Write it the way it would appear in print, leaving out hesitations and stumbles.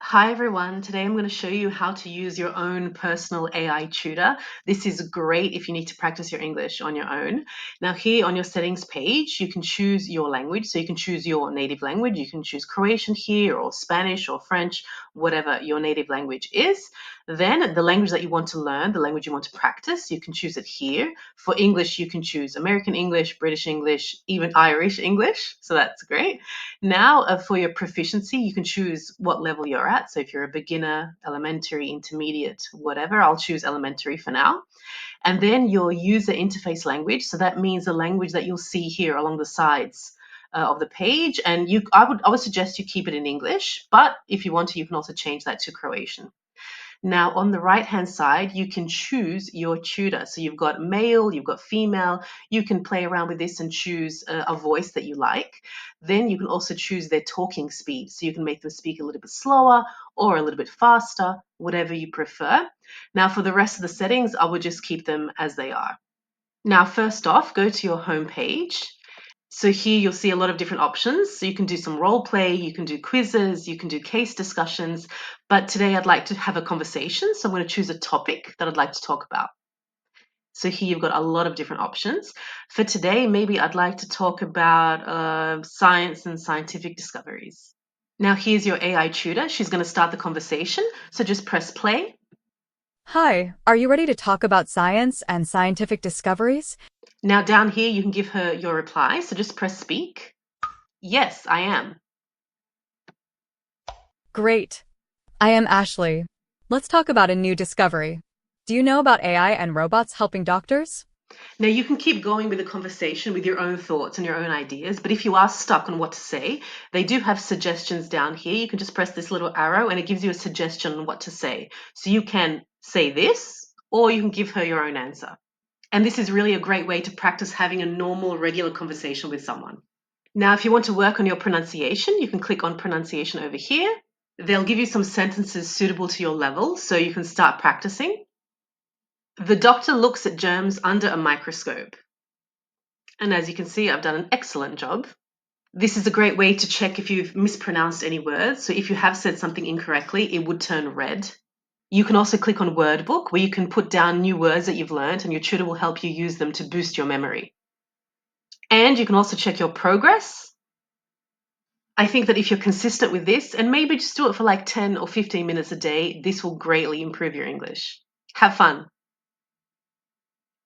Hi everyone, today I'm going to show you how to use your own personal AI tutor. This is great if you need to practice your English on your own. Now here on your settings page, you can choose your language. So you can choose your native language. You can choose Croatian here or Spanish or French, whatever your native language is. Then the language that you want to learn, the language you want to practice, you can choose it here. For English, you can choose American English, British English, even Irish English. So that's great. Now, for your proficiency, you can choose what level you're at. So if you're a beginner, elementary, intermediate, whatever, I'll choose elementary for now. And then your user interface language. So that means the language that you'll see here along the sides of the page. And I would suggest you keep it in English, but if you want to, you can also change that to Croatian. Now, on the right-hand side, you can choose your tutor. So you've got male, you've got female. You can play around with this and choose a voice that you like. Then you can also choose their talking speed. So you can make them speak a little bit slower or a little bit faster, whatever you prefer. Now, for the rest of the settings, I would just keep them as they are. Now, first off, go to your home page. So here you'll see a lot of different options. So you can do some role play, you can do quizzes, you can do case discussions. But today I'd like to have a conversation. So I'm going to choose a topic that I'd like to talk about. So here you've got a lot of different options. For today, maybe I'd like to talk about science and scientific discoveries. Now here's your AI tutor. She's going to start the conversation. So just press play. Hi, are you ready to talk about science and scientific discoveries? Now down here, you can give her your reply. So just press speak. Yes, I am. Great. I am Ashley. Let's talk about a new discovery. Do you know about AI and robots helping doctors? Now, you can keep going with the conversation with your own thoughts and your own ideas, but if you are stuck on what to say, they do have suggestions down here. You can just press this little arrow and it gives you a suggestion on what to say. So you can say this, or you can give her your own answer. And this is really a great way to practice having a normal, regular conversation with someone. Now, if you want to work on your pronunciation, you can click on pronunciation over here. They'll give you some sentences suitable to your level, so you can start practicing. The doctor looks at germs under a microscope. And as you can see, I've done an excellent job. This is a great way to check if you've mispronounced any words. So if you have said something incorrectly, it would turn red. You can also click on Word Book, where you can put down new words that you've learned, and your tutor will help you use them to boost your memory. And you can also check your progress. I think that if you're consistent with this, and maybe just do it for like 10 or 15 minutes a day, this will greatly improve your English. Have fun.